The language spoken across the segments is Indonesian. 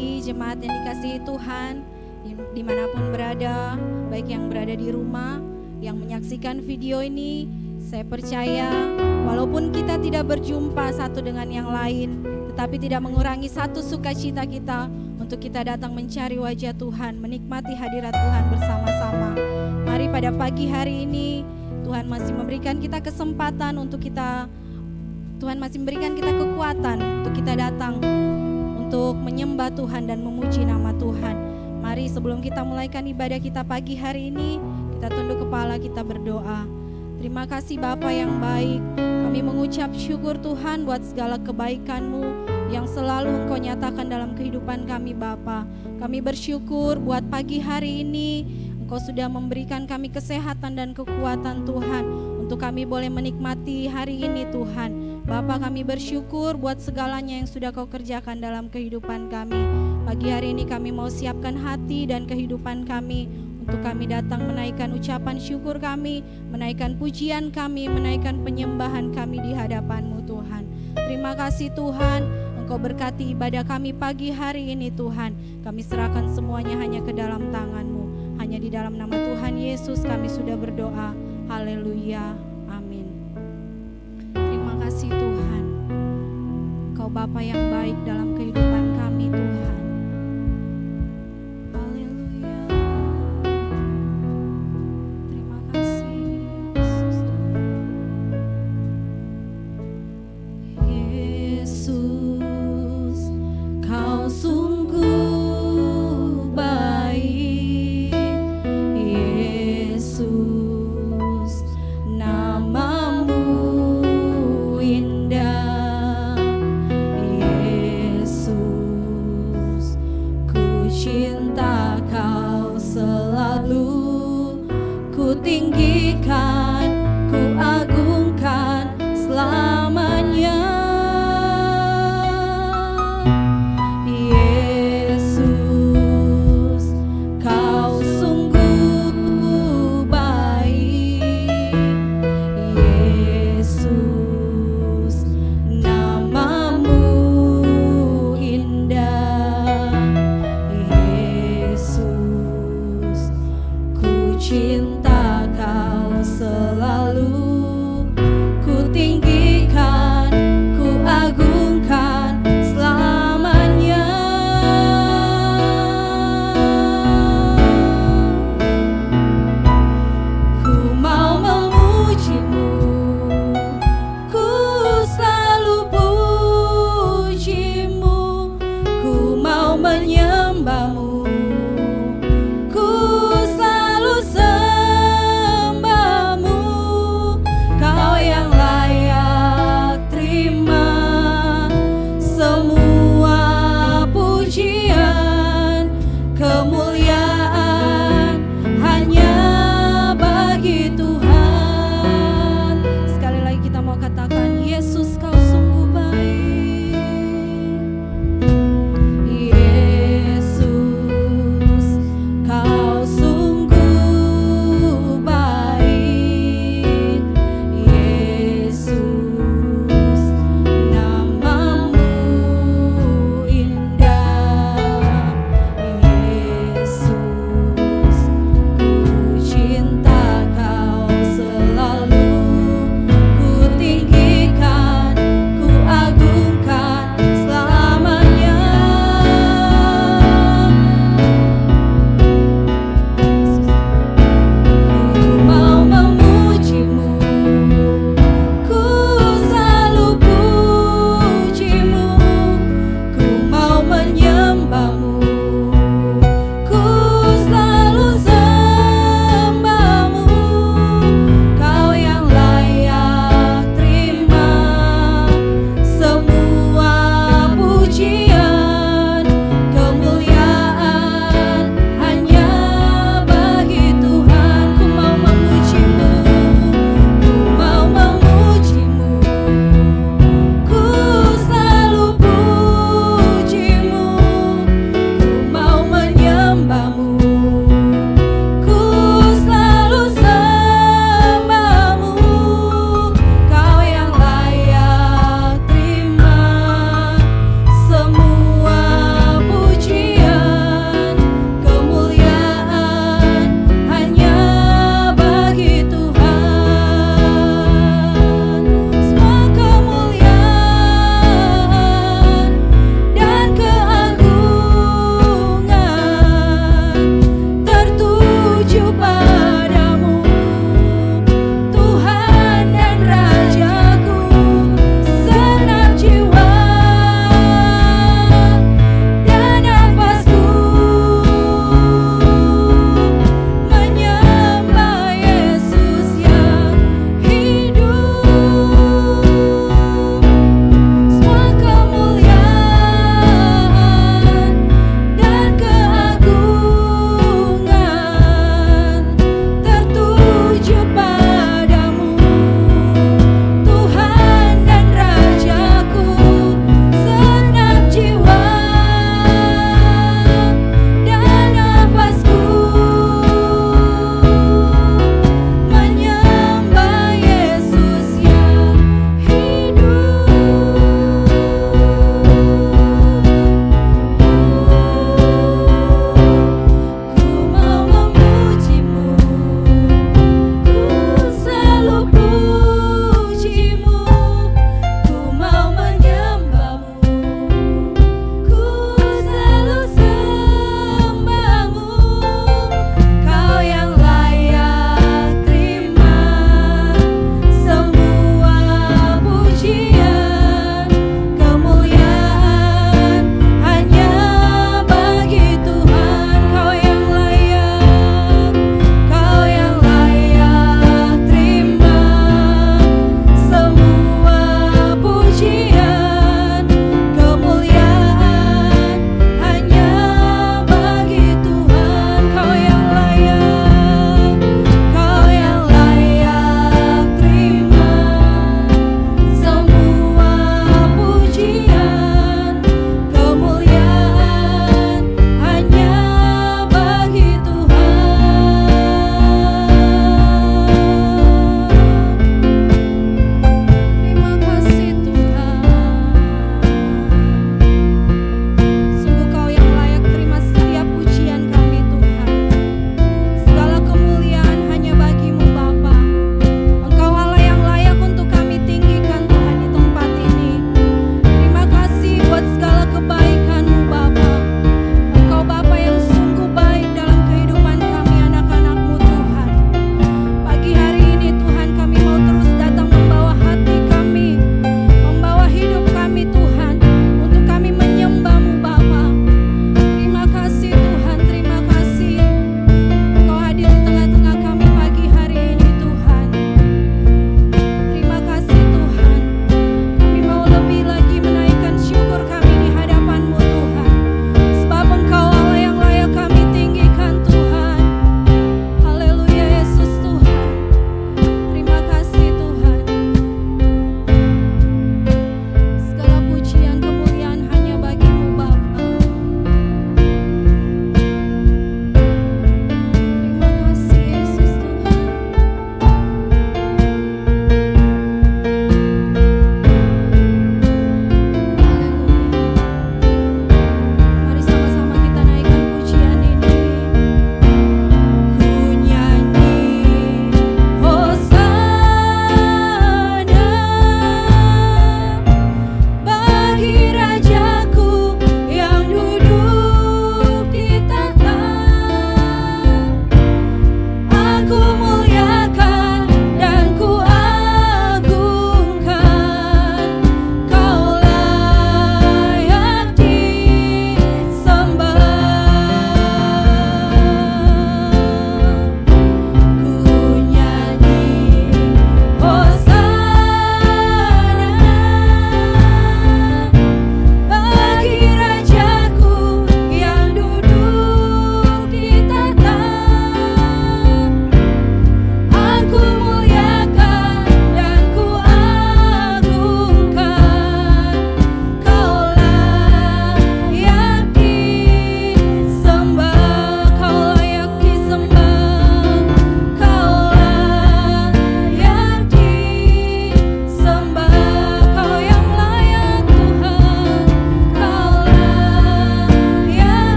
pagi jemaat yang dikasihi Tuhan, dimanapun berada, baik yang berada di rumah, yang menyaksikan video ini. Saya percaya walaupun kita tidak berjumpa satu dengan yang lain, tetapi tidak mengurangi satu sukacita kita untuk kita datang mencari wajah Tuhan, menikmati hadirat Tuhan bersama-sama. Mari pada pagi hari ini Tuhan masih memberikan kita kesempatan Tuhan masih memberikan kita kekuatan untuk kita datang untuk menyembah Tuhan dan memuji nama Tuhan. Mari sebelum kita mulaikan ibadah kita pagi hari ini, kita tunduk kepala, kita berdoa. Terima kasih Bapa yang baik, kami mengucap syukur Tuhan buat segala kebaikan-Mu yang selalu Engkau nyatakan dalam kehidupan kami Bapa. Kami bersyukur buat pagi hari ini, Engkau sudah memberikan kami kesehatan dan kekuatan Tuhan, untuk kami boleh menikmati hari ini Tuhan. Bapa, kami bersyukur buat segalanya yang sudah Kau kerjakan dalam kehidupan kami. Pagi hari ini kami mau siapkan hati dan kehidupan kami untuk kami datang menaikkan ucapan syukur kami, menaikkan pujian kami, menaikkan penyembahan kami di hadapan-Mu Tuhan. Terima kasih Tuhan, Engkau berkati ibadah kami pagi hari ini Tuhan. Kami serahkan semuanya hanya ke dalam tangan-Mu. Hanya di dalam nama Tuhan Yesus kami sudah berdoa. Haleluya. Amin. Terima kasih Tuhan. Kau Bapa yang baik dalam kehidupan kami Tuhan. Yesus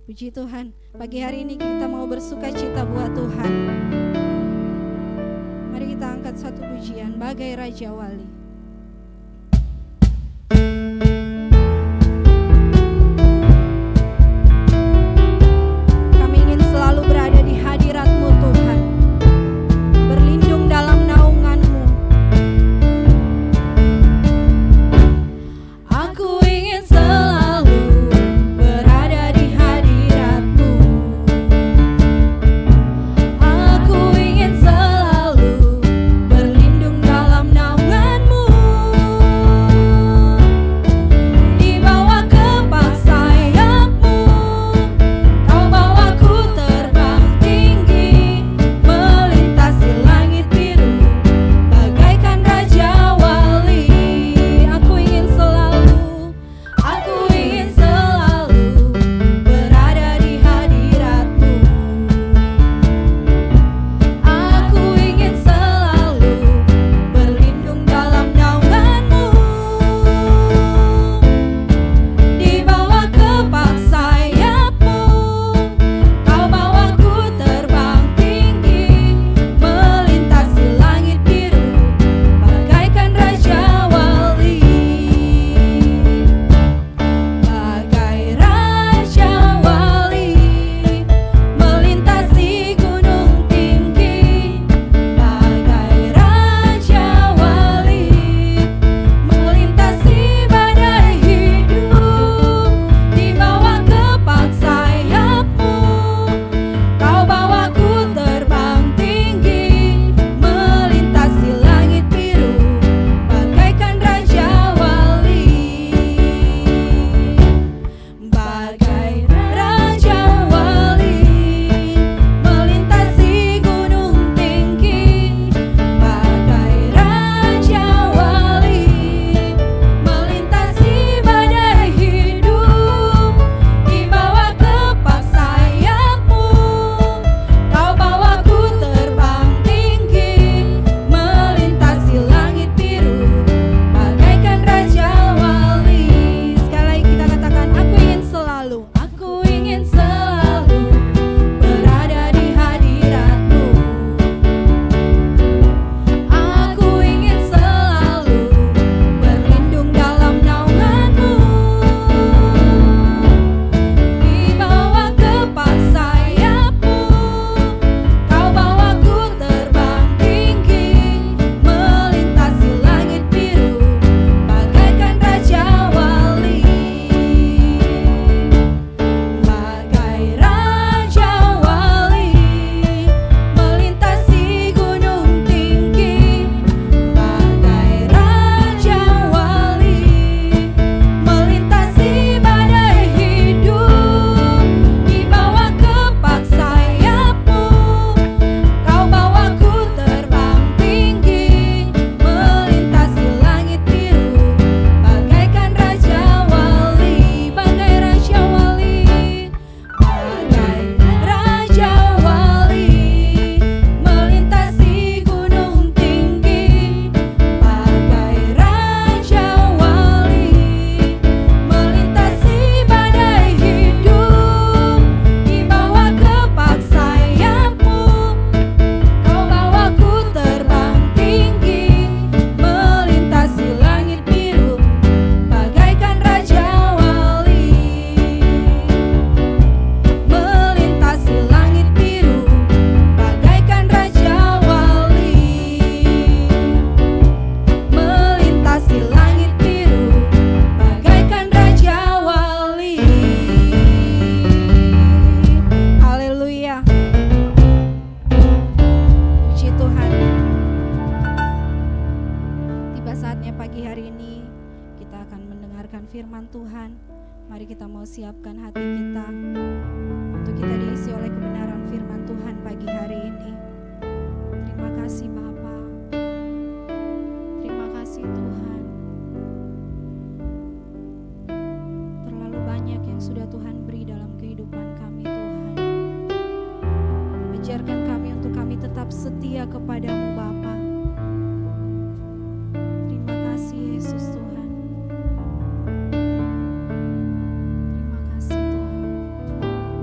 Puji Tuhan, pagi hari ini kita mau bersuka cita buat Tuhan. Mari kita angkat satu pujian, Bagai Raja Wali. Kami ingin selalu berada di hadirat-Mu Tuhan, berlindung dalam naungan-Mu. Aku ingin selalu berada di hadirat-Mu. Aku ingin selalu berlindung dalam naungan-Mu. Dibawa kepak sayap-Mu, Kau bawaku terbang tinggi, melintasi langit biru, bagaikan Raja Wali. Aku ingin selalu berada di hadirat-Mu. Aku ingin selalu berlindung dalam naungan-Mu. Dibawa kepak sayap-Mu, Kau bawaku terbang tinggi, melintasi langit biru, bagaikan Raja Wali. Bagai Raja Wali, melintasi gunung tinggi. Bagai Raja Wali, melintasi badai hidup. Dibawa kepak sayap-Mu, Kau bawaku terbang tinggi, melintasi langit biru, bagaikan Raja Wali. Bagai Raja Wali, melintasi gunung tinggi. Bagai Raja Wali, melintasi badai hidup. Dibawa kepak sayap-Mu, Kau bawaku terbang tinggi, melintasi langit biru, bagaikan Raja Wali. Sekali lagi kita katakan, aku ingin selalu berada di hadirat-Mu. Aku ingin selalu berlindung dalam naungan-Mu. Dibawa kepak sayap-Mu, Kau bawaku terbang tinggi, melintasi langit biru, bagaikan Raja Wali. Bagai Raja Wali, melintasi gunung tinggi. Bagai Raja Wali, melintasi badai hidup. Dibawa kepak sayap-Mu, Kau bawaku terbang tinggi, melintasi langit biru, bagaikan Raja Wali. Bagai Raja Wali, bagai Raja Wali, melintasi gunung tinggi. Bagai Raja Wali, melintasi badai hidup. Dibawa kepak sayap-Mu, Kau bawaku terbang tinggi, melintasi langit biru, bagaikan Raja Wali. Melintasi langit biru, bagaikan Raja Wali. Melintasi langit biru, bagaikan Raja Wali. Haleluya. Puji Tuhan. Tiba saatnya pagi hari ini kita akan mendengarkan firman Tuhan. Mari kita mau siapkan hati kita untuk kita diisi oleh kebenaran firman Tuhan pagi hari ini. Terima kasih Bapa. Terima kasih Tuhan. Terlalu banyak yang sudah Tuhan beri dalam kehidupan kami Tuhan. Ajarkan kami untuk kami tetap setia kepada-Mu Bapa. Terima kasih Yesus Tuhan. Terima kasih Tuhan.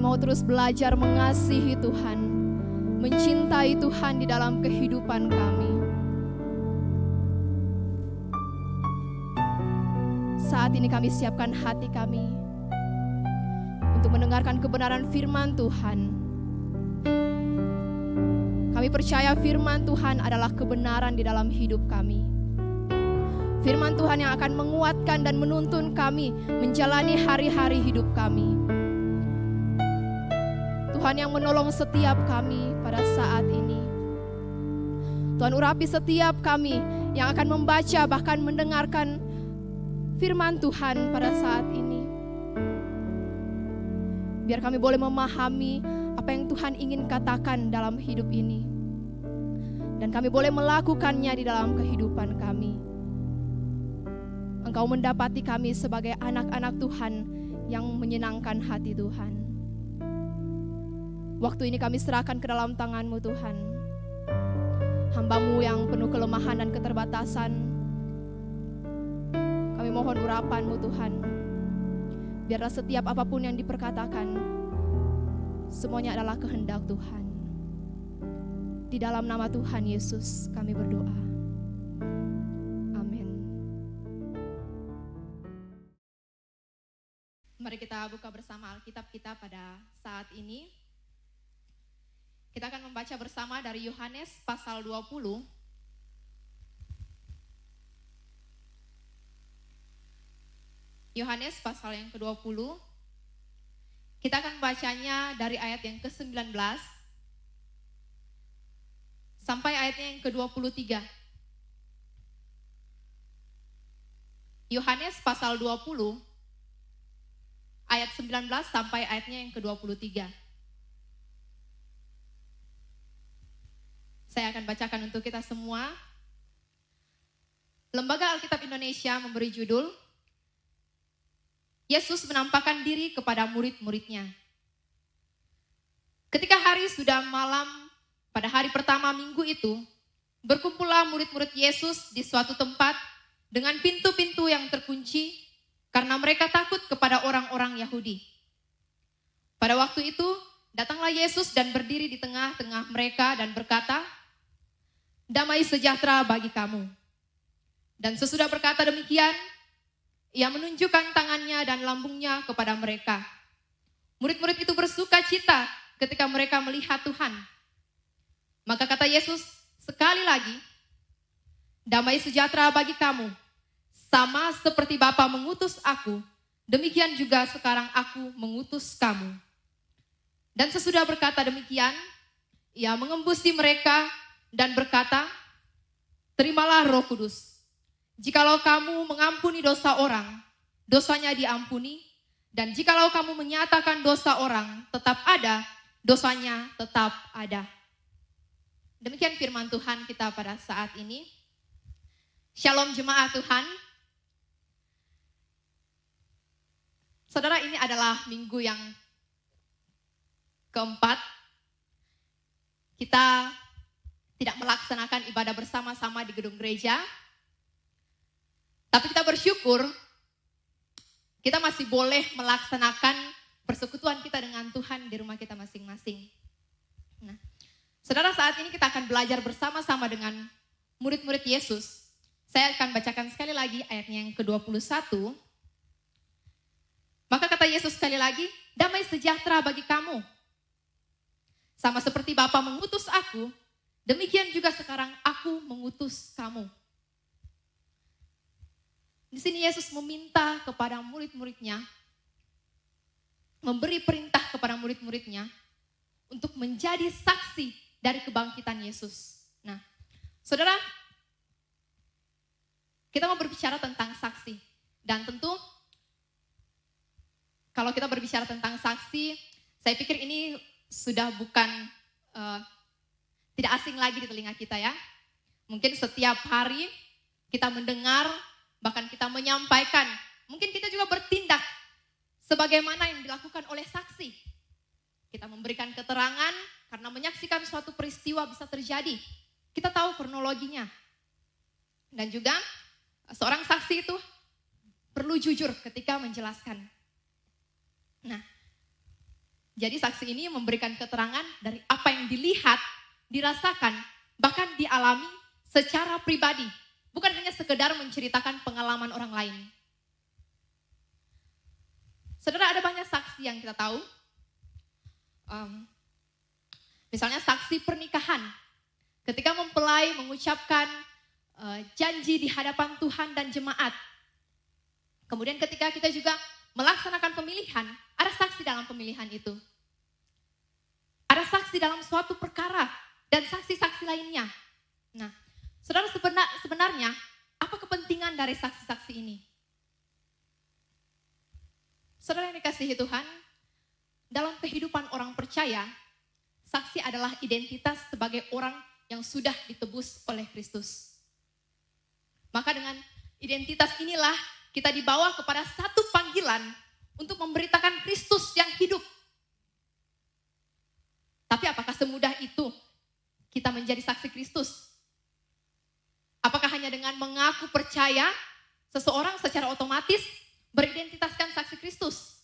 mau terus belajar mengasihi Tuhan, mencintai Tuhan di dalam kehidupan kami. Saat ini kami siapkan hati kami untuk mendengarkan kebenaran firman Tuhan. Kami percaya firman Tuhan adalah kebenaran di dalam hidup kami. Firman Tuhan yang akan menguatkan dan menuntun kami menjalani hari-hari hidup kami. Tuhan yang menolong setiap kami pada saat ini. Tuhan urapi setiap kami yang akan membaca bahkan mendengarkan firman Tuhan pada saat ini. Biar kami boleh memahami apa yang Tuhan ingin katakan dalam hidup ini. Dan kami boleh melakukannya di dalam kehidupan kami. Engkau mendapati kami sebagai anak-anak Tuhan yang menyenangkan hati Tuhan. Waktu ini kami serahkan ke dalam tangan-Mu Tuhan. Hamba-Mu yang penuh kelemahan dan keterbatasan, kami mohon urapan-Mu Tuhan. Biarlah setiap apapun yang diperkatakan, semuanya adalah kehendak Tuhan. Di dalam nama Tuhan Yesus kami berdoa. Amin. Mari kita buka bersama Alkitab kita pada saat ini. Kita akan membaca bersama dari Yohanes pasal 20. Yohanes pasal yang ke-20. Kita akan membacanya dari ayat yang ke-19 sampai ayatnya yang ke-23. Yohanes pasal 20 ayat 19 sampai ayatnya yang ke-23. Saya akan bacakan untuk kita semua. Lembaga Alkitab Indonesia memberi judul, Yesus menampakkan diri kepada murid-muridnya. Ketika hari sudah malam, pada hari pertama minggu itu, berkumpullah murid-murid Yesus di suatu tempat dengan pintu-pintu yang terkunci karena mereka takut kepada orang-orang Yahudi. Pada waktu itu, datanglah Yesus dan berdiri di tengah-tengah mereka dan berkata, "Damai sejahtera bagi kamu." Dan sesudah berkata demikian, Ia menunjukkan tangannya dan lambungnya kepada mereka. Murid-murid itu bersuka cita ketika mereka melihat Tuhan. Maka kata Yesus sekali lagi, "Damai sejahtera bagi kamu. Sama seperti Bapa mengutus aku, demikian juga sekarang aku mengutus kamu." Dan sesudah berkata demikian, Ia mengembusi mereka dan berkata, "Terimalah Roh Kudus. Jikalau kamu mengampuni dosa orang, dosanya diampuni. Dan jikalau kamu menyatakan dosa orang tetap ada, dosanya tetap ada." Demikian firman Tuhan kita pada saat ini. Shalom jemaat Tuhan. Saudara, ini adalah minggu yang keempat. Kita tidak melaksanakan ibadah bersama-sama di gedung gereja. Tapi kita bersyukur kita masih boleh melaksanakan persekutuan kita dengan Tuhan di rumah kita masing-masing. Nah, saudara, saat ini kita akan belajar bersama-sama dengan murid-murid Yesus. Saya akan bacakan sekali lagi ayatnya yang ke-21. Maka kata Yesus sekali lagi, "Damai sejahtera bagi kamu. Sama seperti Bapa mengutus aku, demikian juga sekarang aku mengutus kamu." Di sini Yesus meminta kepada murid-muridnya, memberi perintah kepada murid-muridnya untuk menjadi saksi dari kebangkitan Yesus. Nah, saudara, kita mau berbicara tentang saksi. Dan tentu, kalau kita berbicara tentang saksi, saya pikir ini sudah bukan, tidak asing lagi di telinga kita ya. Mungkin setiap hari kita mendengar, bahkan kita menyampaikan, mungkin kita juga bertindak sebagaimana yang dilakukan oleh saksi. Kita memberikan keterangan karena menyaksikan suatu peristiwa bisa terjadi. Kita tahu kronologinya. Dan juga seorang saksi itu perlu jujur ketika menjelaskan. Nah, Jadi saksi ini memberikan keterangan dari apa yang dilihat, dirasakan, bahkan dialami secara pribadi. Bukan hanya sekedar menceritakan pengalaman orang lain. Saudara, ada banyak saksi yang kita tahu. Misalnya saksi pernikahan. Ketika mempelai mengucapkan janji di hadapan Tuhan dan jemaat. Kemudian ketika kita juga melaksanakan pemilihan, ada saksi dalam pemilihan itu. Ada saksi dalam suatu perkara dan saksi-saksi lainnya. Nah, saudara, sebenarnya apa kepentingan dari saksi-saksi ini? Saudara yang dikasihi Tuhan, dalam kehidupan orang percaya, saksi adalah identitas sebagai orang yang sudah ditebus oleh Kristus. Maka dengan identitas inilah kita dibawa kepada satu panggilan untuk memberitakan Kristus yang hidup. Tapi apakah semudah itu kita menjadi saksi Kristus? Apakah hanya dengan mengaku percaya seseorang secara otomatis beridentitaskan saksi Kristus?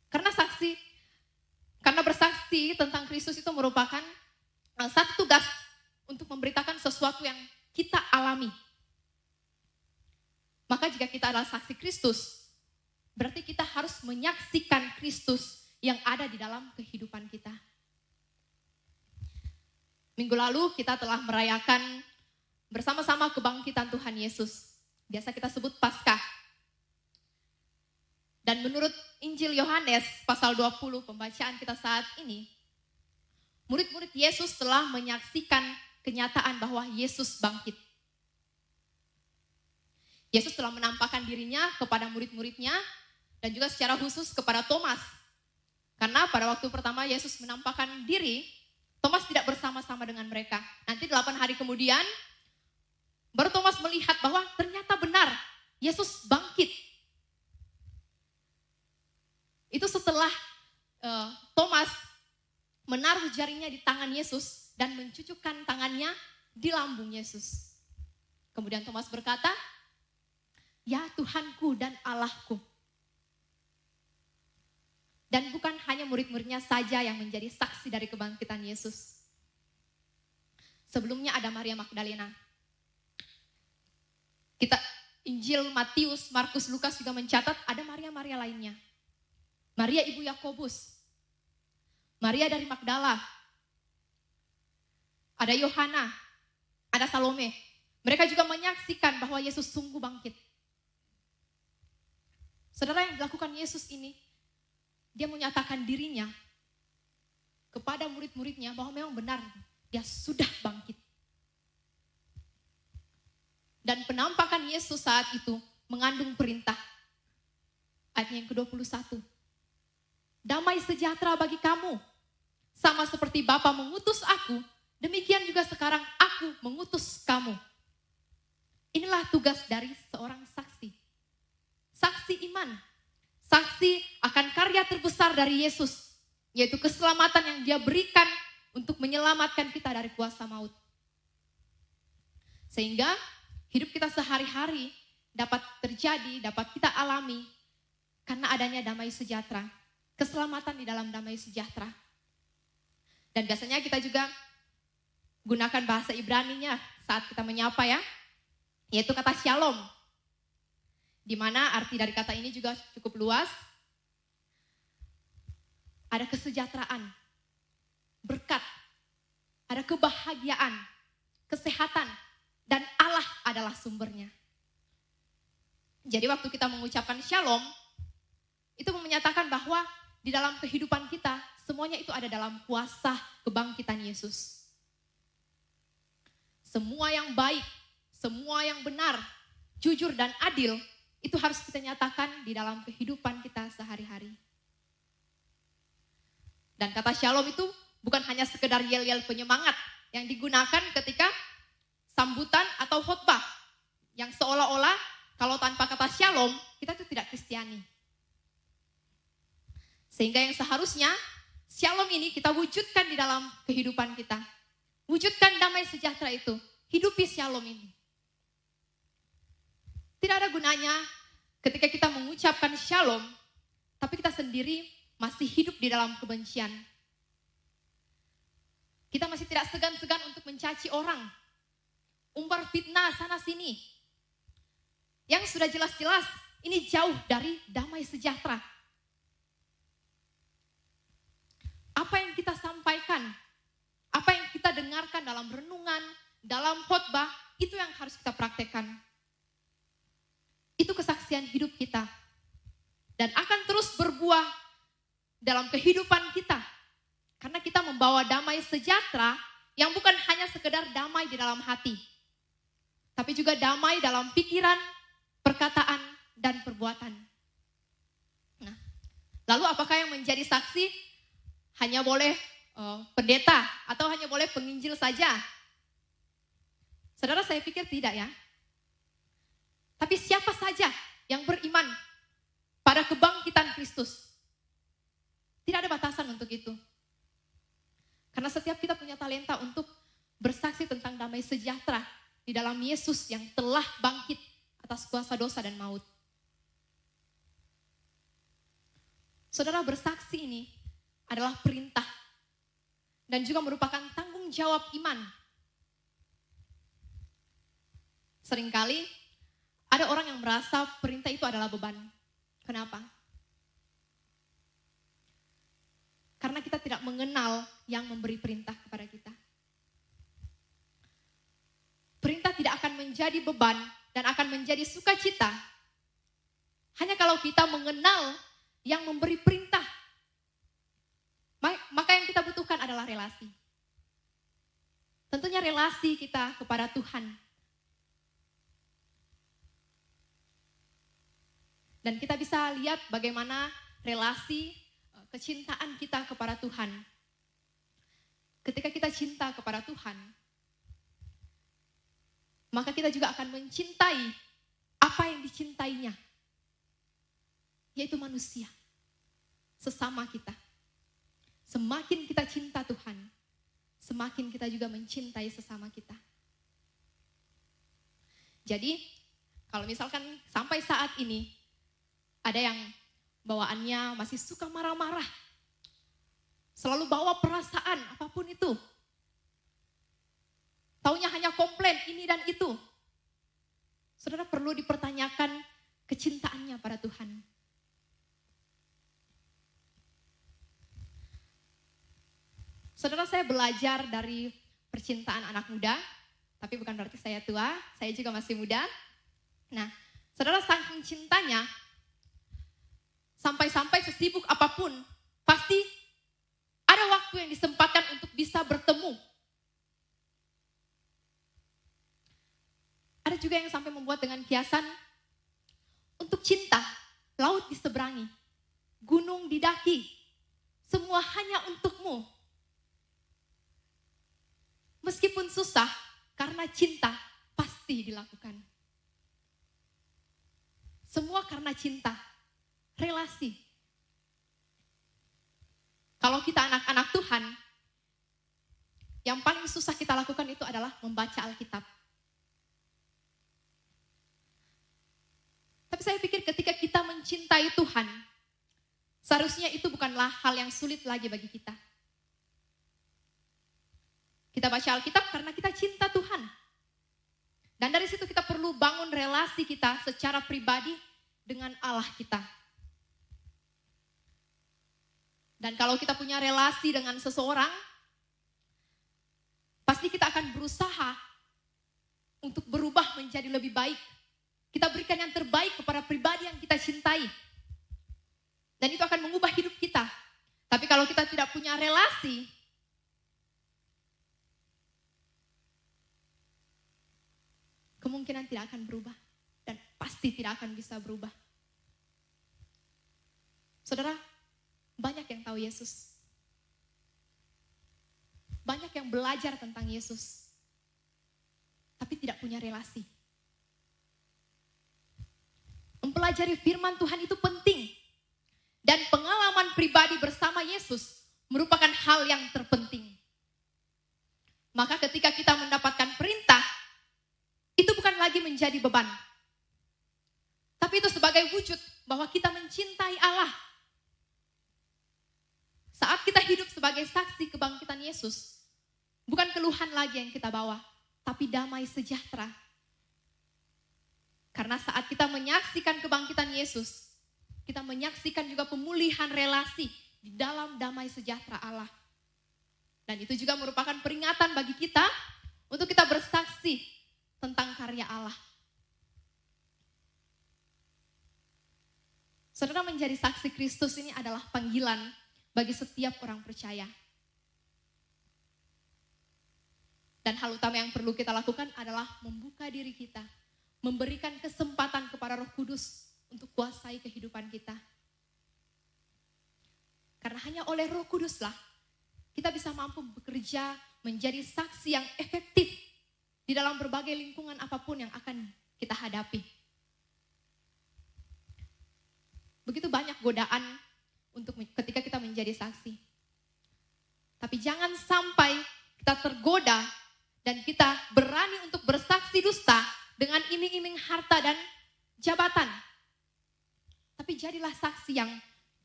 Karena bersaksi tentang Kristus itu merupakan satu tugas untuk memberitakan sesuatu yang kita alami. Maka jika kita adalah saksi Kristus, berarti kita harus menyaksikan Kristus yang ada di dalam kehidupan kita. Minggu lalu kita telah merayakan bersama-sama kebangkitan Tuhan Yesus. Biasa kita sebut Paskah. Dan menurut Injil Yohanes pasal 20 pembacaan kita saat ini, murid-murid Yesus telah menyaksikan kenyataan bahwa Yesus bangkit. Yesus telah menampakkan dirinya kepada murid-muridnya dan juga secara khusus kepada Thomas. Karena pada waktu pertama Yesus menampakkan diri, Thomas tidak bersama-sama dengan mereka. Nanti 8 hari kemudian, baru Thomas melihat bahwa ternyata benar, Yesus bangkit. Itu setelah Thomas menaruh jarinya di tangan Yesus dan mencucukkan tangannya di lambung Yesus. Kemudian Thomas berkata, "Ya Tuhanku dan Allahku." Dan bukan hanya murid-muridnya saja yang menjadi saksi dari kebangkitan Yesus. Sebelumnya ada Maria Magdalena. Injil Matius, Markus, Lukas juga mencatat ada Maria-Maria lainnya. Maria ibu Yakobus, Maria dari Magdala, ada Yohana, ada Salome. Mereka juga menyaksikan bahwa Yesus sungguh bangkit. Saudara, yang dilakukan Yesus ini, dia menyatakan dirinya kepada murid-muridnya bahwa memang benar dia sudah bangkit. Dan penampakan Yesus saat itu mengandung perintah. Ayat yang ke-21. Damai sejahtera bagi kamu. Sama seperti Bapa mengutus aku, demikian juga sekarang aku mengutus kamu. Inilah tugas dari seorang saksi. Saksi iman. Saksi akan karya terbesar dari Yesus, yaitu keselamatan yang dia berikan untuk menyelamatkan kita dari kuasa maut. Sehingga hidup kita sehari-hari dapat terjadi, dapat kita alami karena adanya damai sejahtera. Keselamatan di dalam damai sejahtera. Dan biasanya kita juga gunakan bahasa Ibraninya saat kita menyapa ya, yaitu kata shalom. Di mana arti dari kata ini juga cukup luas. Ada kesejahteraan, berkat, ada kebahagiaan, kesehatan, dan Allah adalah sumbernya. Jadi waktu kita mengucapkan shalom, itu menyatakan bahwa di dalam kehidupan kita, semuanya itu ada dalam kuasa kebangkitan Yesus. Semua yang baik, semua yang benar, jujur dan adil, itu harus kita nyatakan di dalam kehidupan kita sehari-hari. Dan kata shalom itu bukan hanya sekedar yel-yel penyemangat yang digunakan ketika sambutan atau khotbah. Yang seolah-olah kalau tanpa kata shalom, kita itu tidak Kristiani. Sehingga yang seharusnya shalom ini kita wujudkan di dalam kehidupan kita. Wujudkan damai sejahtera itu. Hidupi shalom ini. Tidak ada gunanya ketika kita mengucapkan shalom, tapi kita sendiri masih hidup di dalam kebencian. Kita masih tidak segan-segan untuk mencaci orang, umbar fitnah sana sini. Yang sudah jelas-jelas ini jauh dari damai sejahtera. Apa yang kita sampaikan, apa yang kita dengarkan dalam renungan, dalam khotbah, itu yang harus kita praktekkan. Itu kesaksian hidup kita. Dan akan terus berbuah dalam kehidupan kita. Karena kita membawa damai sejahtera yang bukan hanya sekedar damai di dalam hati. Tapi juga damai dalam pikiran, perkataan, dan perbuatan. Nah, lalu apakah yang menjadi saksi hanya boleh pendeta atau hanya boleh penginjil saja? Saudara, saya pikir tidak ya. Tapi siapa saja yang beriman pada kebangkitan Kristus. Tidak ada batasan untuk itu. Karena setiap kita punya talenta untuk bersaksi tentang damai sejahtera di dalam Yesus yang telah bangkit atas kuasa dosa dan maut. Saudara, bersaksi ini adalah perintah dan juga merupakan tanggung jawab iman. Seringkali ada orang yang merasa perintah itu adalah beban. Kenapa? Karena kita tidak mengenal yang memberi perintah kepada kita. Perintah tidak akan menjadi beban dan akan menjadi sukacita hanya kalau kita mengenal yang memberi perintah. Maka yang kita butuhkan adalah relasi. Tentunya relasi kita kepada Tuhan. Dan kita bisa lihat bagaimana relasi kecintaan kita kepada Tuhan. Ketika kita cinta kepada Tuhan, maka kita juga akan mencintai apa yang dicintainya, yaitu manusia, sesama kita. Semakin kita cinta Tuhan, semakin kita juga mencintai sesama kita. Jadi, kalau misalkan sampai saat ini, ada yang bawaannya masih suka marah-marah, selalu bawa perasaan apapun itu, taunya hanya komplain ini dan itu. Saudara, perlu dipertanyakan kecintaannya pada Tuhan. Saudara, saya belajar dari percintaan anak muda, tapi bukan berarti saya tua, saya juga masih muda. Nah, saudara, saking cintanya, sampai-sampai sesibuk apapun, pasti ada waktu yang disempatkan untuk bisa bertemu. Ada juga yang sampai membuat dengan kiasan untuk cinta, laut diseberangi, gunung didaki, semua hanya untukmu. Meskipun susah, karena cinta pasti dilakukan. Semua karena cinta. Relasi. Kalau kita anak-anak Tuhan, yang paling susah kita lakukan itu adalah membaca Alkitab. Tapi saya pikir ketika kita mencintai Tuhan, seharusnya itu bukanlah hal yang sulit lagi bagi kita. Kita baca Alkitab karena kita cinta Tuhan. Dan dari situ kita perlu bangun relasi kita secara pribadi dengan Allah kita. Dan kalau kita punya relasi dengan seseorang, pasti kita akan berusaha untuk berubah menjadi lebih baik. Kita berikan yang terbaik kepada pribadi yang kita cintai. Dan itu akan mengubah hidup kita. Tapi kalau kita tidak punya relasi, kemungkinan tidak akan berubah. Dan pasti tidak akan bisa berubah. Saudara, banyak yang tahu Yesus. Banyak yang belajar tentang Yesus. Tapi tidak punya relasi. Mempelajari firman Tuhan itu penting. Dan pengalaman pribadi bersama Yesus merupakan hal yang terpenting. Maka ketika kita mendapatkan perintah, itu bukan lagi menjadi beban. Tapi itu sebagai wujud bahwa kita mencintai Allah. kita hidup sebagai saksi kebangkitan Yesus, bukan keluhan lagi yang kita bawa, tapi damai sejahtera. Karena saat kita menyaksikan kebangkitan Yesus, kita menyaksikan juga pemulihan relasi di dalam damai sejahtera Allah. Dan itu juga merupakan peringatan bagi kita untuk kita bersaksi tentang karya Allah. Saudara, menjadi saksi Kristus ini adalah panggilan bagi setiap orang percaya. Dan hal utama yang perlu kita lakukan adalah membuka diri kita, memberikan kesempatan kepada Roh Kudus untuk kuasai kehidupan kita. Karena hanya oleh Roh Kuduslah kita bisa mampu bekerja menjadi saksi yang efektif di dalam berbagai lingkungan apapun yang akan kita hadapi. Begitu banyak godaan untuk ketika kita menjadi saksi. Tapi jangan sampai kita tergoda dan kita berani untuk bersaksi dusta dengan iming-iming harta dan jabatan. Tapi jadilah saksi yang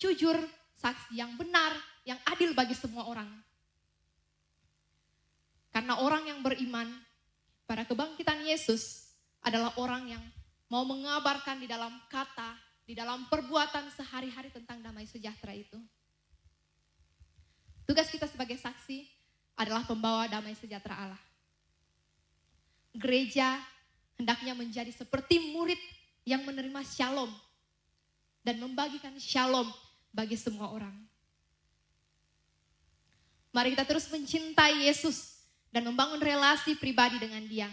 jujur, saksi yang benar, yang adil bagi semua orang. Karena orang yang beriman pada kebangkitan Yesus adalah orang yang mau mengabarkan di dalam kata, di dalam perbuatan sehari-hari tentang damai sejahtera itu. Tugas kita sebagai saksi adalah pembawa damai sejahtera Allah. Gereja hendaknya menjadi seperti murid yang menerima shalom dan membagikan shalom bagi semua orang. Mari kita terus mencintai Yesus dan membangun relasi pribadi dengan Dia.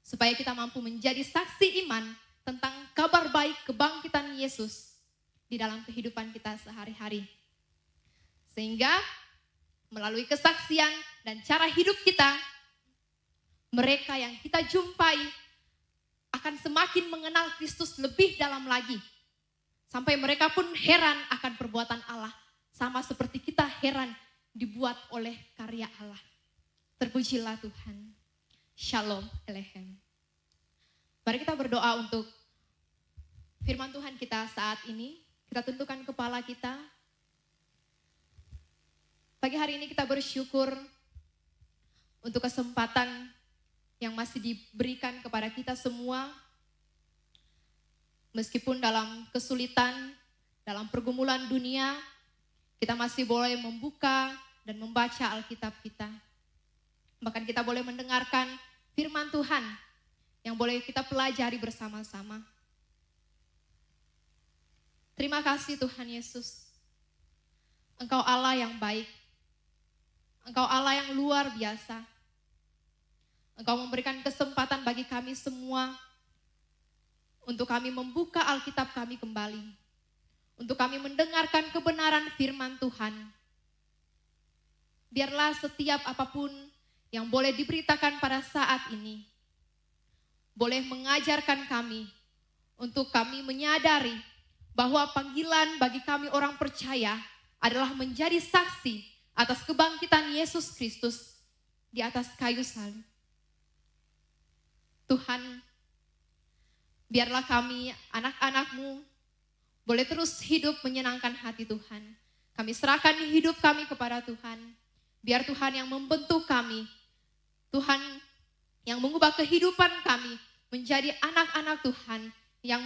Supaya kita mampu menjadi saksi iman tentang kabar baik kebangkitan Yesus di dalam kehidupan kita sehari-hari. Sehingga melalui kesaksian dan cara hidup kita, mereka yang kita jumpai akan semakin mengenal Kristus lebih dalam lagi. Sampai mereka pun heran akan perbuatan Allah. Sama seperti kita heran dibuat oleh karya Allah. Terpujilah Tuhan. Shalom Elohim. Mari kita berdoa untuk firman Tuhan kita saat ini. Kita tundukkan kepala kita. Pagi hari ini kita bersyukur untuk kesempatan yang masih diberikan kepada kita semua. Meskipun dalam kesulitan, dalam pergumulan dunia, kita masih boleh membuka dan membaca Alkitab kita. Bahkan kita boleh mendengarkan firman Tuhan yang boleh kita pelajari bersama-sama. Terima kasih Tuhan Yesus. Engkau Allah yang baik. Engkau Allah yang luar biasa. Engkau memberikan kesempatan bagi kami semua untuk kami membuka Alkitab kami kembali. Untuk kami mendengarkan kebenaran firman Tuhan. Biarlah setiap apapun yang boleh diberitakan pada saat ini, boleh mengajarkan kami untuk kami menyadari bahwa panggilan bagi kami orang percaya adalah menjadi saksi atas kebangkitan Yesus Kristus di atas kayu salib. Tuhan, biarlah kami anak-anak-Mu boleh terus hidup menyenangkan hati Tuhan. Kami serahkan hidup kami kepada Tuhan. Biar Tuhan yang membentuk kami, Tuhan yang mengubah kehidupan kami menjadi anak-anak Tuhan yang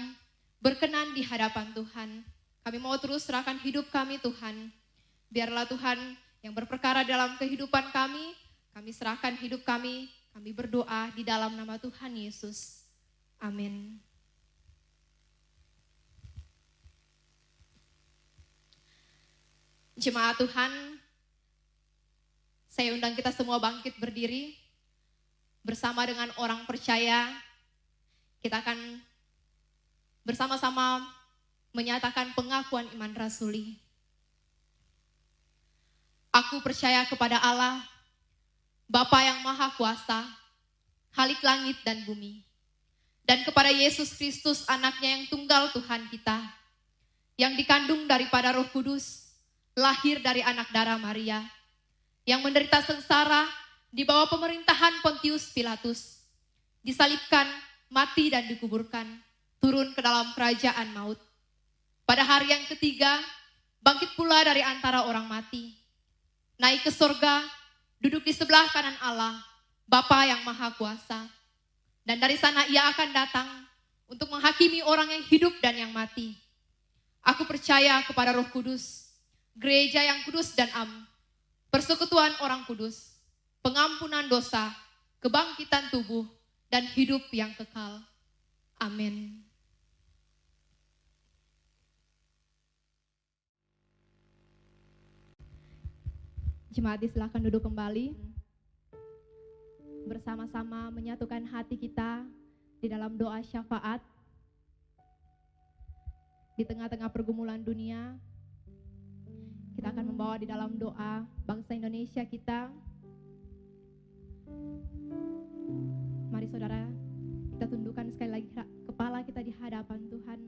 berkenan di hadapan Tuhan. Kami mau terus serahkan hidup kami Tuhan. Biarlah Tuhan yang berperkara dalam kehidupan kami serahkan hidup kami berdoa di dalam nama Tuhan Yesus. Amin. Jemaat Tuhan, saya undang kita semua bangkit berdiri. Bersama dengan orang percaya, kita akan bersama-sama menyatakan pengakuan iman rasuli. Aku percaya kepada Allah, Bapa yang Maha Kuasa, Khalik langit dan bumi, dan kepada Yesus Kristus anaknya yang tunggal Tuhan kita, yang dikandung daripada Roh Kudus, lahir dari anak darah Maria, yang menderita sengsara di bawah pemerintahan Pontius Pilatus, disalibkan, mati dan dikuburkan, turun ke dalam kerajaan maut. Pada hari yang ketiga, bangkit pula dari antara orang mati, naik ke sorga, duduk di sebelah kanan Allah, Bapa yang Maha Kuasa. Dan dari sana ia akan datang untuk menghakimi orang yang hidup dan yang mati. Aku percaya kepada Roh Kudus, gereja yang kudus dan am, persekutuan orang kudus, pengampunan dosa, kebangkitan tubuh, dan hidup yang kekal. Amin. Jemaat silakan duduk kembali. Bersama-sama menyatukan hati kita di dalam doa syafaat. Di tengah-tengah pergumulan dunia, kita akan membawa di dalam doa bangsa Indonesia kita. Mari saudara, kita tundukkan sekali lagi kepala kita di hadapan Tuhan.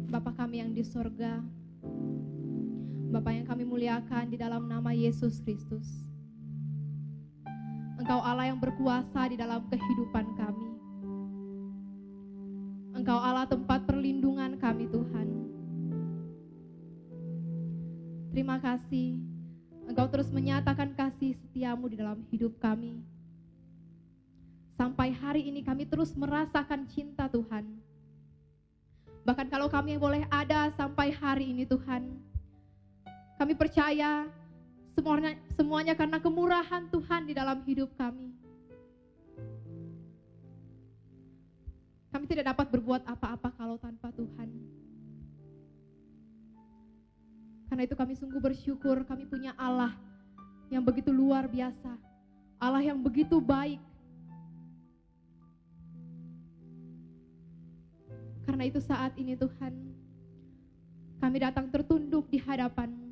Bapa kami yang di sorga, Bapa yang kami muliakan di dalam nama Yesus Kristus. Engkau Allah yang berkuasa di dalam kehidupan kami. Engkau Allah tempat perlindungan kami Tuhan. Terima kasih, Engkau terus menyatakan kasih setiamu di dalam hidup kami. Sampai hari ini kami terus merasakan cinta Tuhan. Bahkan kalau kami boleh ada sampai hari ini Tuhan, kami percaya semuanya karena kemurahan Tuhan di dalam hidup kami. Kami tidak dapat berbuat apa-apa kalau tanpa Tuhan. Karena itu kami sungguh bersyukur kami punya Allah yang begitu luar biasa, Allah yang begitu baik. Karena itu saat ini Tuhan, kami datang tertunduk di hadapan-Mu.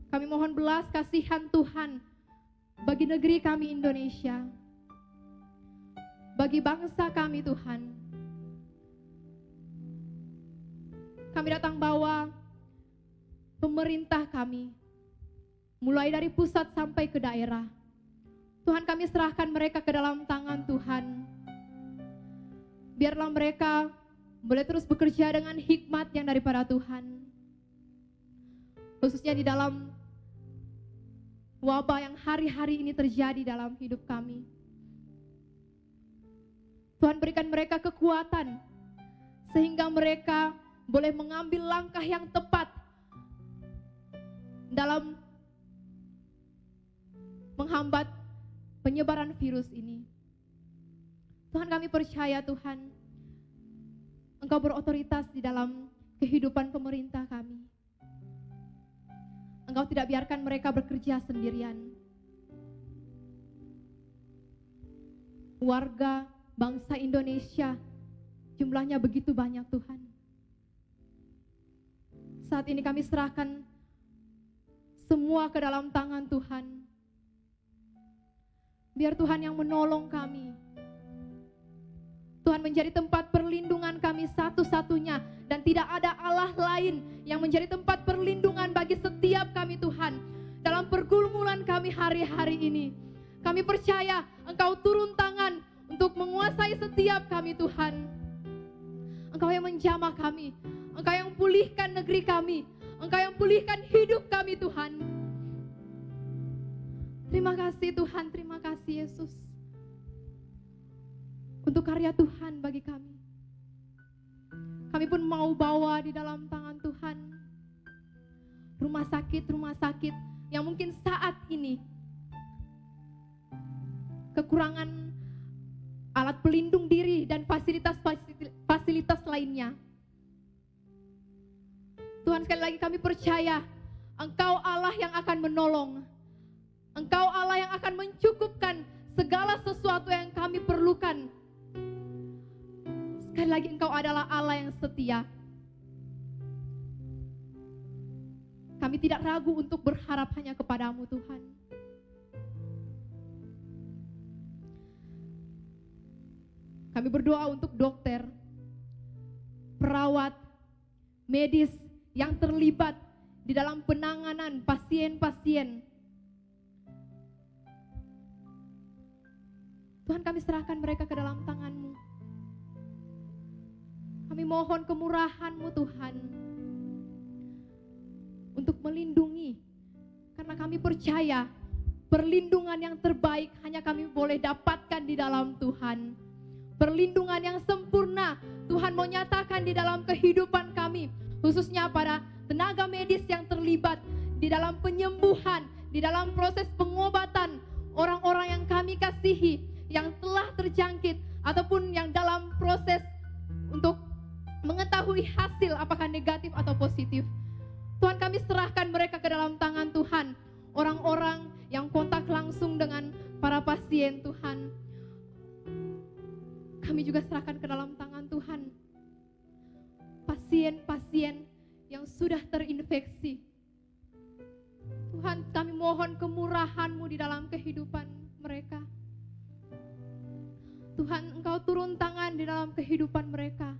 Kami mohon belas kasihan Tuhan bagi negeri kami Indonesia, bagi bangsa kami Tuhan. Kami datang bawa pemerintah kami, mulai dari pusat sampai ke daerah. Tuhan, kami serahkan mereka ke dalam tangan Tuhan. Biarlah mereka boleh terus bekerja dengan hikmat yang daripada Tuhan. Khususnya di dalam wabah yang hari-hari ini terjadi dalam hidup kami. Tuhan, berikan mereka kekuatan sehingga mereka boleh mengambil langkah yang tepat dalam menghambat penyebaran virus ini. Tuhan, kami percaya Tuhan, Engkau berotoritas di dalam kehidupan pemerintah kami. Engkau tidak biarkan mereka bekerja sendirian. Warga bangsa Indonesia jumlahnya begitu banyak Tuhan. Saat ini kami serahkan semua ke dalam tangan Tuhan. Biar Tuhan yang menolong kami. Tuhan menjadi tempat perlindungan kami satu-satunya, dan tidak ada Allah lain yang menjadi tempat perlindungan bagi setiap kami Tuhan. Dalam pergumulan kami hari-hari ini, kami percaya Engkau turun tangan untuk menguasai setiap kami Tuhan. Engkau yang menjamah kami, Engkau yang pulihkan negeri kami, Engkau yang pulihkan hidup kami Tuhan. Terima kasih Tuhan, terima kasih Yesus. Untuk karya Tuhan bagi kami. Kami pun mau bawa di dalam tangan Tuhan rumah sakit yang mungkin saat ini kekurangan alat pelindung diri dan fasilitas lainnya. Tuhan, sekali lagi kami percaya Engkau Allah yang akan menolong. Engkau Allah yang akan mencukupkan segala sesuatu yang kami perlukan. Sekali lagi Engkau adalah Allah yang setia. Kami tidak ragu untuk berharap hanya kepadamu Tuhan. Kami berdoa untuk dokter, perawat, medis yang terlibat di dalam penanganan pasien-pasien. Tuhan, kami serahkan mereka ke dalam tangan-Mu. Kami mohon kemurahan-Mu Tuhan untuk melindungi, karena kami percaya perlindungan yang terbaik hanya kami boleh dapatkan di dalam Tuhan. Perlindungan yang sempurna Tuhan mau nyatakan di dalam kehidupan kami, khususnya pada tenaga medis yang terlibat di dalam penyembuhan, di dalam proses pengobatan orang-orang yang kami kasihi, yang telah terjangkit ataupun yang dalam proses untuk mengetahui hasil apakah negatif atau positif. Tuhan, kami serahkan mereka ke dalam tangan Tuhan. Orang-orang yang kontak langsung dengan para pasien Tuhan, kami juga serahkan ke dalam tangan Tuhan. Pasien-pasien yang sudah terinfeksi, Tuhan, kami mohon kemurahan-Mu di dalam kehidupan mereka. Tuhan, Engkau turun tangan di dalam kehidupan mereka.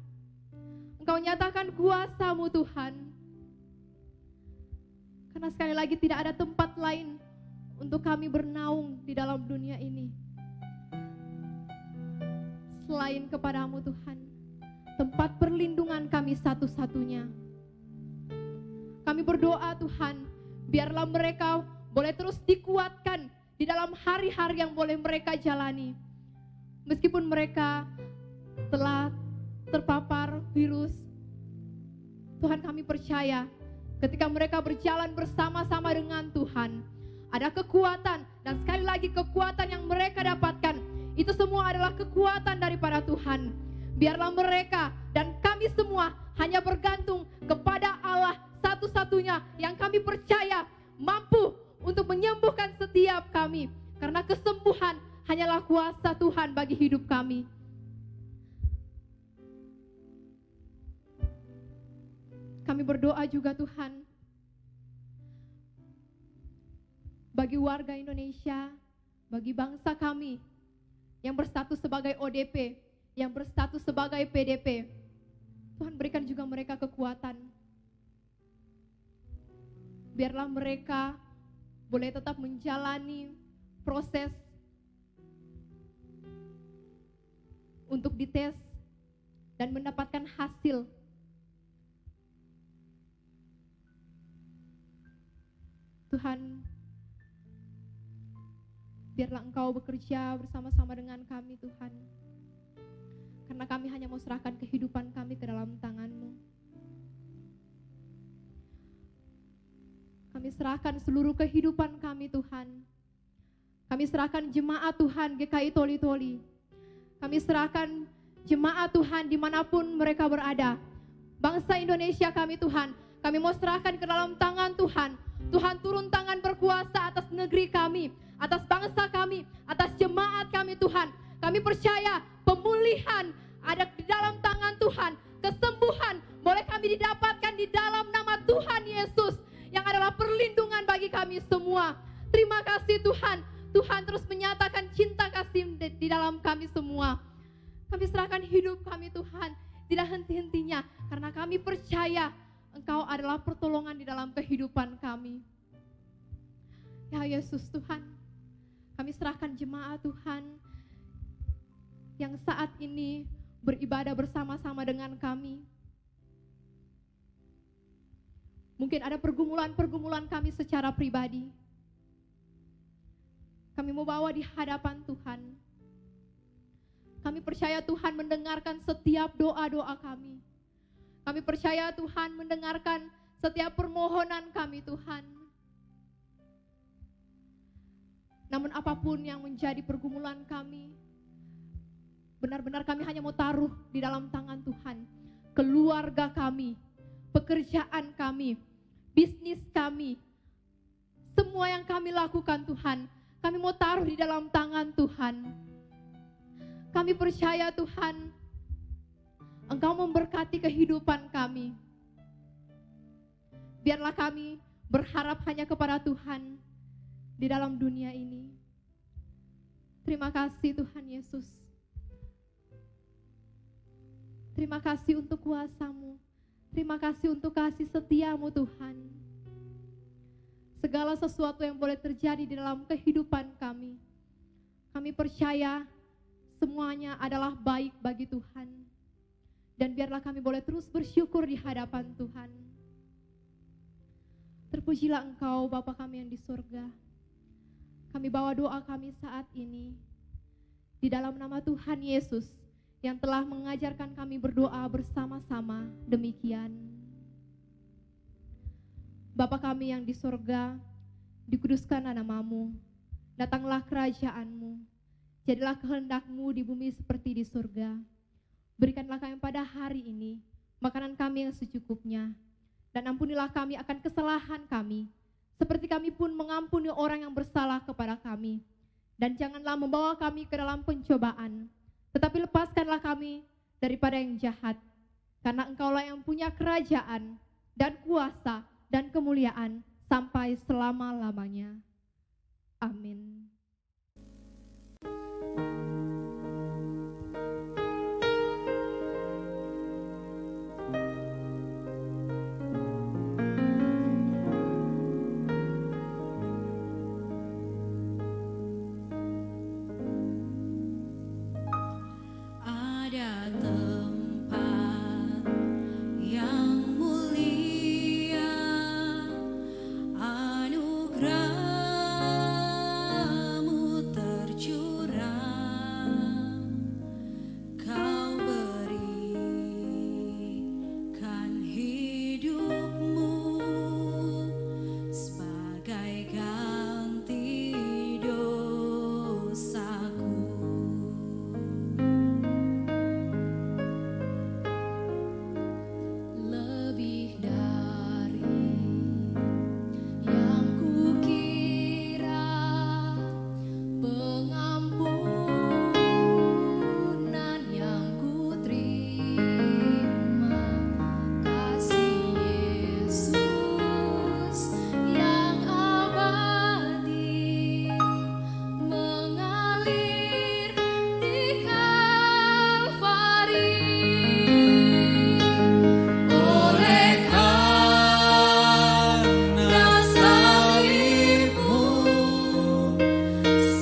Engkau nyatakan kuasa-Mu Tuhan. Karena sekali lagi tidak ada tempat lain untuk kami bernaung di dalam dunia ini selain kepadamu Tuhan. Tempat perlindungan kami satu-satunya. Kami berdoa Tuhan, biarlah mereka boleh terus dikuatkan di dalam hari-hari yang boleh mereka jalani. Meskipun mereka telah terpapar virus, Tuhan, kami percaya ketika mereka berjalan bersama-sama dengan Tuhan, ada kekuatan, dan sekali lagi kekuatan yang mereka dapatkan, itu semua adalah kekuatan daripada Tuhan. Biarlah mereka dan kami semua hanya bergantung kepada Allah satu-satunya yang kami percaya mampu untuk menyembuhkan setiap kami. Karena kesembuhan hanyalah kuasa Tuhan bagi hidup kami. Kami berdoa juga Tuhan, bagi warga Indonesia, bagi bangsa kami yang berstatus sebagai ODP, yang berstatus sebagai PDP. Tuhan, berikan juga mereka kekuatan. Biarlah mereka boleh tetap menjalani proses untuk dites dan mendapatkan hasil. Tuhan, biarlah Engkau bekerja bersama-sama dengan kami Tuhan. Karena kami hanya mau serahkan kehidupan kami ke dalam tangan-Mu. Kami serahkan seluruh kehidupan kami Tuhan. Kami serahkan jemaat Tuhan GKI Toli-Toli. Kami serahkan jemaat Tuhan dimanapun mereka berada. Bangsa Indonesia kami Tuhan, kami mau serahkan ke dalam tangan Tuhan. Tuhan, turun tangan berkuasa atas negeri kami, atas bangsa kami, atas jemaat kami Tuhan. Kami percaya pemulihan ada di dalam tangan Tuhan. Kesembuhan boleh kami didapatkan di dalam nama Tuhan Yesus, yang adalah perlindungan bagi kami semua. Terima kasih Tuhan. Tuhan terus menyatakan cinta kasih di dalam kami semua. Kami serahkan hidup kami Tuhan, tidak henti-hentinya, karena kami percaya Engkau adalah pertolongan di dalam kehidupan kami. Ya Yesus Tuhan, kami serahkan jemaat Tuhan yang saat ini beribadah bersama-sama dengan kami. Mungkin ada pergumulan-pergumulan kami secara pribadi. Kami mau bawa di hadapan Tuhan. Kami percaya Tuhan mendengarkan setiap doa-doa kami. Kami percaya Tuhan mendengarkan setiap permohonan kami Tuhan. Namun apapun yang menjadi pergumulan kami, benar-benar kami hanya mau taruh di dalam tangan Tuhan. Keluarga kami, pekerjaan kami, bisnis kami, semua yang kami lakukan Tuhan, kami mau taruh di dalam tangan Tuhan. Kami percaya Tuhan, Engkau memberkati kehidupan kami. Biarlah kami berharap hanya kepada Tuhan di dalam dunia ini. Terima kasih Tuhan Yesus. Terima kasih untuk kuasa-Mu. Terima kasih untuk kasih setia-Mu Tuhan. Segala sesuatu yang boleh terjadi di dalam kehidupan kami, kami percaya semuanya adalah baik bagi Tuhan. Dan biarlah kami boleh terus bersyukur di hadapan Tuhan. Terpujilah Engkau Bapa kami yang di surga. Kami bawa doa kami saat ini di dalam nama Tuhan Yesus yang telah mengajarkan kami berdoa bersama-sama demikian. Bapa kami yang di surga, dikuduskanlah namamu, datanglah kerajaanmu, jadilah kehendak-Mu di bumi seperti di surga. Berikanlah kami pada hari ini makanan kami yang secukupnya, dan ampunilah kami akan kesalahan kami, seperti kami pun mengampuni orang yang bersalah kepada kami. Dan janganlah membawa kami ke dalam pencobaan, tetapi lepaskanlah kami daripada yang jahat, karena Engkaulah yang punya kerajaan dan kuasa dan kemuliaan sampai selama-lamanya. Amin. Ada tempat yang mulia, anugerah-Mu tercurah, Kau berikan hidup-Mu sebagai ganti dosaku. Lebih dari yang kukira, pengampunan yang kuterima, kasih Yesus yang abadi mengalir di Kalvari. Oleh karena salib-Mu,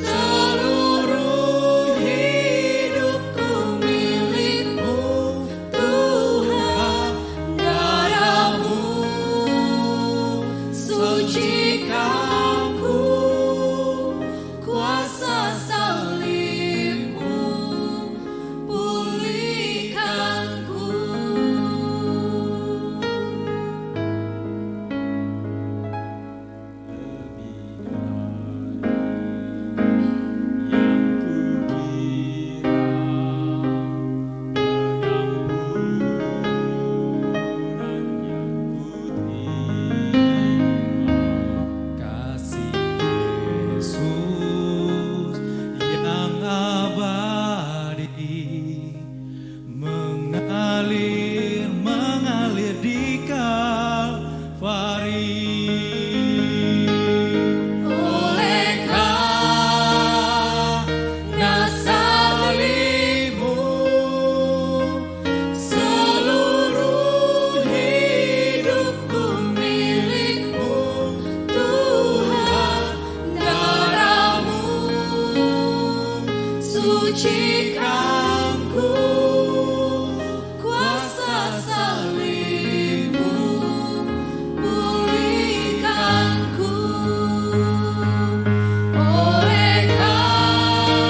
seluruh hidupku milik-Mu, Tuhan. Darah-Mu sucikanku, kuasa salib-Mu pulihkanku. Kasih Yesus yang abadi mengalir di Kalvari. Oleh karena salib-Mu, seluruh hidupku milik-Mu, Tuhan. Darah-Mu sucikanku, kuasa salib-Mu pulihkanku. Oleh karena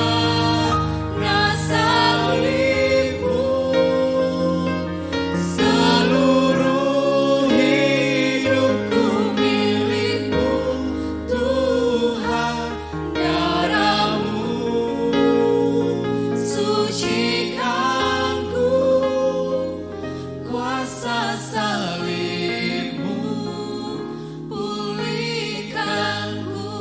salib-Mu, seluruh hidupku milik-Mu, Tuhan. Darah-Mu sucikanku, kuasa salib-Mu pulihkanku,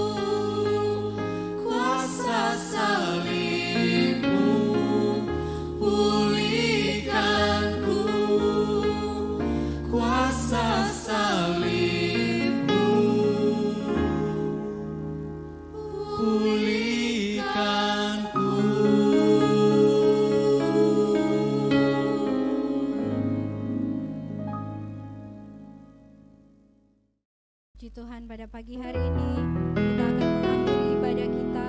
kuasa salib-Mu pulihkanku, kuasa salib-Mu pulihkanku. Puji Tuhan, pada pagi hari ini kita akan mengakhiri ibadah kita.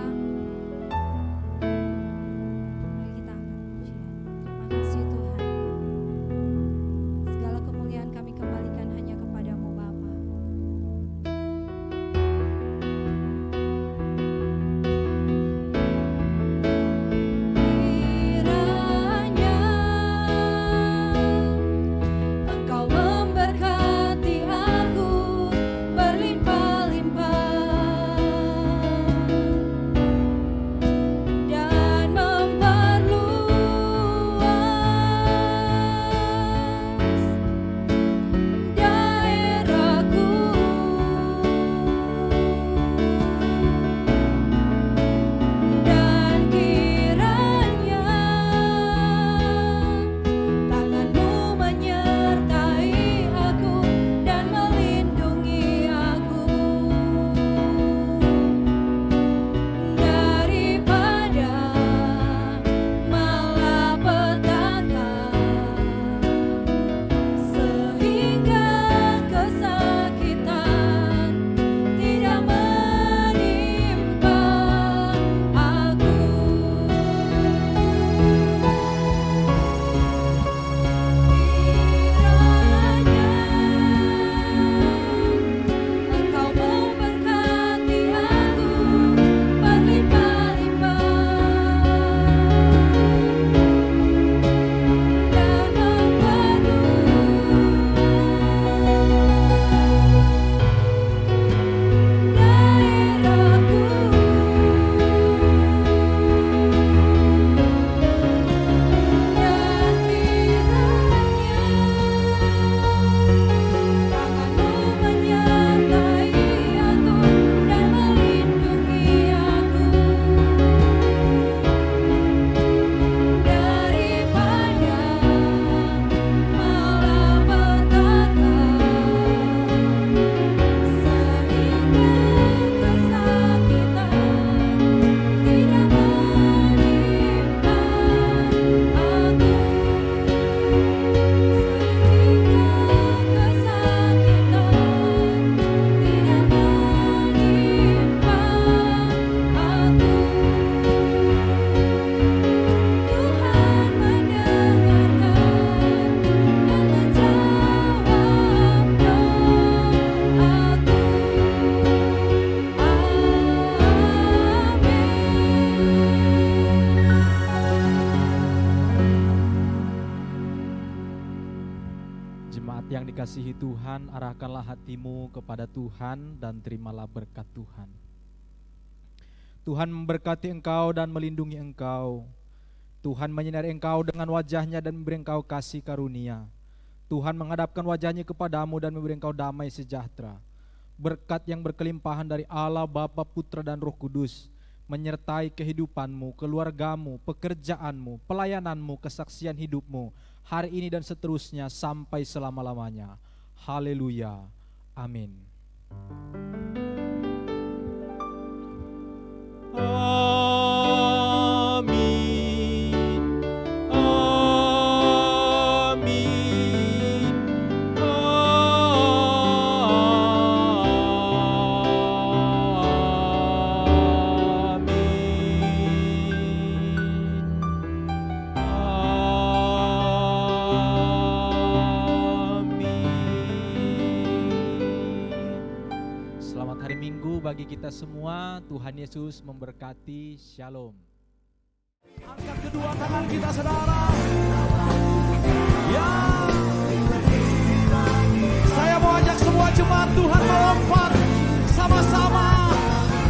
Mari Yang dikasihi Tuhan, arahkanlah hatimu kepada Tuhan dan terimalah berkat Tuhan. Tuhan memberkati engkau dan melindungi engkau. Tuhan menyinari engkau dengan wajahnya dan memberi engkau kasih karunia. Tuhan menghadapkan wajahnya kepadamu dan memberi engkau damai sejahtera. Berkat yang berkelimpahan dari Allah, Bapa, Putra, dan Roh Kudus menyertai kehidupanmu, keluargamu, pekerjaanmu, pelayananmu, kesaksian hidupmu, hari ini dan seterusnya sampai selama-lamanya. Haleluya. Amin. Amin. Amin. Selamat hari Minggu bagi kita semua. Tuhan Yesus memberkati. Shalom. Angkat kedua tangan kita, saudara. Ya. Saya mau ajak semua jemaat Tuhan melompat sama-sama.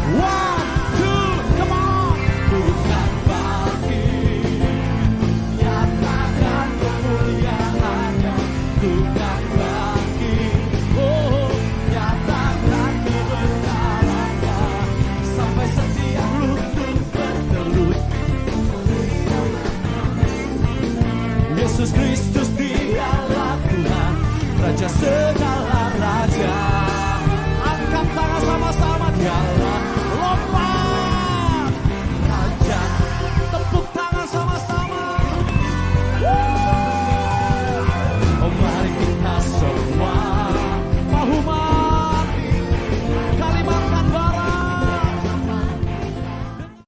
1, 2, come on. Bukan bagi nyatakan kemuliaannya. Bukan bagi nyatakan kebenarannya. Sampai setiap lutut bertelut. Yesus Kristus dialah Tuhan, Raja